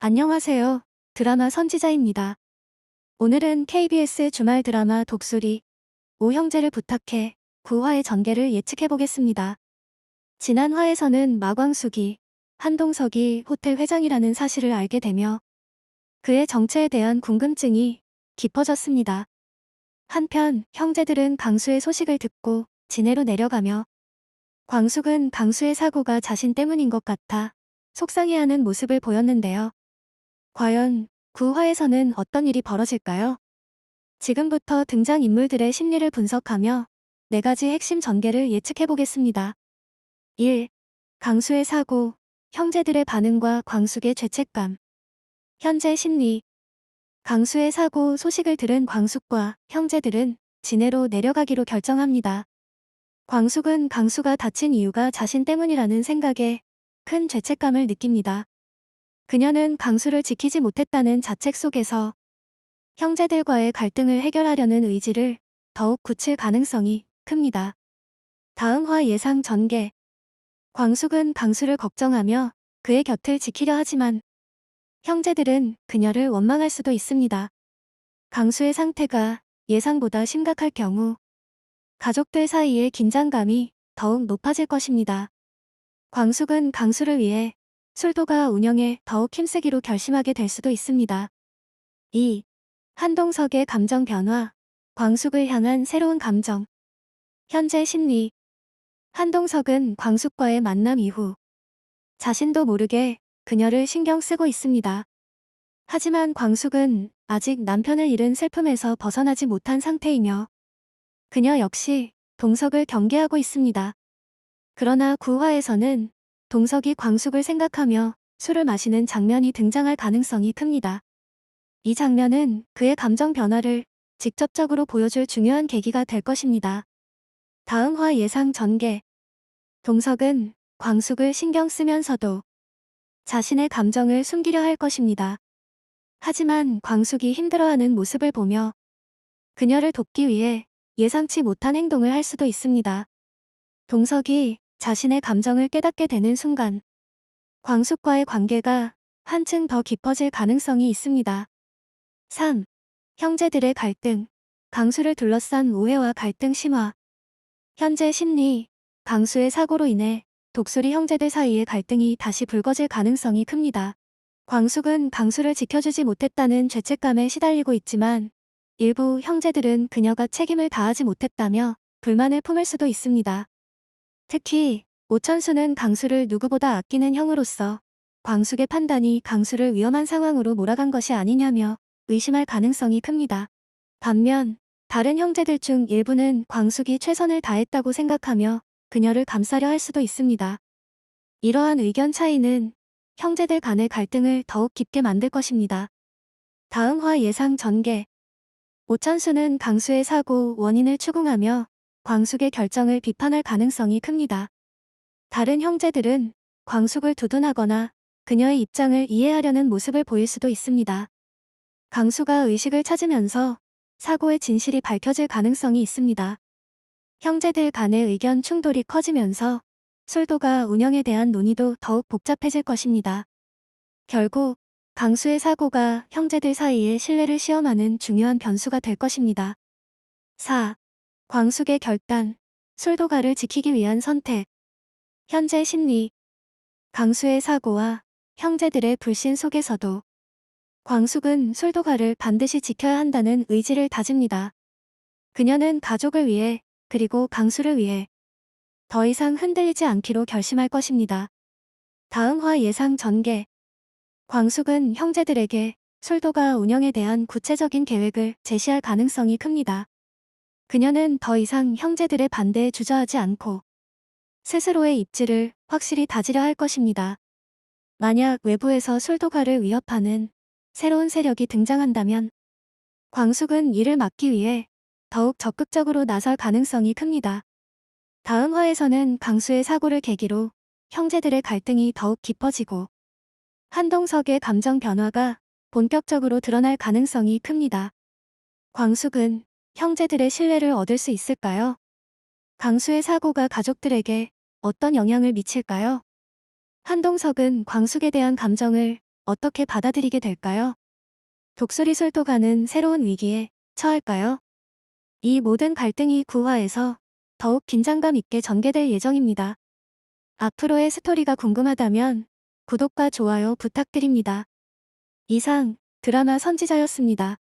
안녕하세요. 드라마 선지자입니다. 오늘은 KBS 주말 드라마 독수리 오 형제를 부탁해 9화의 전개를 예측해보겠습니다. 지난 화에서는 마광숙이 한동석이 호텔 회장이라는 사실을 알게 되며 그의 정체에 대한 궁금증이 깊어졌습니다. 한편 형제들은 강수의 소식을 듣고 진해로 내려가며 광숙은 강수의 사고가 자신 때문인 것 같아 속상해하는 모습을 보였는데요. 과연 9화에서는 어떤 일이 벌어질까요? 지금부터 등장인물들의 심리를 분석하며 4가지 핵심 전개를 예측해보겠습니다. 1. 강수의 사고, 형제들의 반응과 광숙의 죄책감. 현재 심리. 강수의 사고 소식을 들은 광숙과 형제들은 진해로 내려가기로 결정합니다. 광숙은 강수가 다친 이유가 자신 때문이라는 생각에 큰 죄책감을 느낍니다. 그녀는 강수를 지키지 못했다는 자책 속에서 형제들과의 갈등을 해결하려는 의지를 더욱 굳힐 가능성이 큽니다. 다음 화 예상 전개. 광숙은 강수를 걱정하며 그의 곁을 지키려 하지만 형제들은 그녀를 원망할 수도 있습니다. 강수의 상태가 예상보다 심각할 경우 가족들 사이의 긴장감이 더욱 높아질 것입니다. 광숙은 강수를 위해 술도가 운영에 더욱 힘쓰기로 결심하게 될 수도 있습니다. 2. 한동석의 감정 변화, 광숙을 향한 새로운 감정. 현재 심리. 한동석은 광숙과의 만남 이후 자신도 모르게 그녀를 신경 쓰고 있습니다. 하지만 광숙은 아직 남편을 잃은 슬픔에서 벗어나지 못한 상태이며 그녀 역시 동석을 경계하고 있습니다. 그러나 9화에서는 동석이 광숙을 생각하며 술을 마시는 장면이 등장할 가능성이 큽니다. 이 장면은 그의 감정 변화를 직접적으로 보여줄 중요한 계기가 될 것입니다. 다음 화 예상 전개. 동석은 광숙을 신경 쓰면서도 자신의 감정을 숨기려 할 것입니다. 하지만 광숙이 힘들어하는 모습을 보며 그녀를 돕기 위해 예상치 못한 행동을 할 수도 있습니다. 동석이 자신의 감정을 깨닫게 되는 순간 광숙과의 관계가 한층 더 깊어질 가능성이 있습니다. 3. 형제들의 갈등. 강수를 둘러싼 오해와 갈등 심화. 현재 심리. 강수의 사고로 인해 독수리 형제들 사이의 갈등이 다시 불거질 가능성이 큽니다. 광숙은 강수를 지켜주지 못했다는 죄책감에 시달리고 있지만 일부 형제들은 그녀가 책임을 다하지 못했다며 불만을 품을 수도 있습니다. 특히 오천수는 강수를 누구보다 아끼는 형으로서 광숙의 판단이 강수를 위험한 상황으로 몰아간 것이 아니냐며 의심할 가능성이 큽니다. 반면 다른 형제들 중 일부는 광숙이 최선을 다했다고 생각하며 그녀를 감싸려 할 수도 있습니다. 이러한 의견 차이는 형제들 간의 갈등을 더욱 깊게 만들 것입니다. 다음 화 예상 전개. 오천수는 강수의 사고 원인을 추궁하며 광숙의 결정을 비판할 가능성이 큽니다. 다른 형제들은 광숙을 두둔하거나 그녀의 입장을 이해하려는 모습을 보일 수도 있습니다. 강수가 의식을 찾으면서 사고의 진실이 밝혀질 가능성이 있습니다. 형제들 간의 의견 충돌이 커지면서 술도가 운영에 대한 논의도 더욱 복잡해질 것입니다. 결국 강수의 사고가 형제들 사이의 신뢰를 시험하는 중요한 변수가 될 것입니다. 4. 광숙의 결단. 술도가를 지키기 위한 선택. 현재 심리. 강수의 사고와 형제들의 불신 속에서도 광숙은 술도가를 반드시 지켜야 한다는 의지를 다집니다. 그녀는 가족을 위해 그리고 강수를 위해 더 이상 흔들리지 않기로 결심할 것입니다. 다음 화 예상 전개. 광숙은 형제들에게 술도가 운영에 대한 구체적인 계획을 제시할 가능성이 큽니다. 그녀는 더 이상 형제들의 반대에 주저하지 않고 스스로의 입지를 확실히 다지려 할 것입니다. 만약 외부에서 술도가를 위협하는 새로운 세력이 등장한다면 광숙은 이를 막기 위해 더욱 적극적으로 나설 가능성이 큽니다. 다음 화에서는 강수의 사고를 계기로 형제들의 갈등이 더욱 깊어지고 한동석의 감정 변화가 본격적으로 드러날 가능성이 큽니다. 광숙은 형제들의 신뢰를 얻을 수 있을까요? 강수의 사고가 가족들에게 어떤 영향을 미칠까요? 한동석은 광숙에 대한 감정을 어떻게 받아들이게 될까요? 독수리 술도가는 새로운 위기에 처할까요? 이 모든 갈등이 9화에서 더욱 긴장감 있게 전개될 예정입니다. 앞으로의 스토리가 궁금하다면 구독과 좋아요 부탁드립니다. 이상 드라마 선지자였습니다.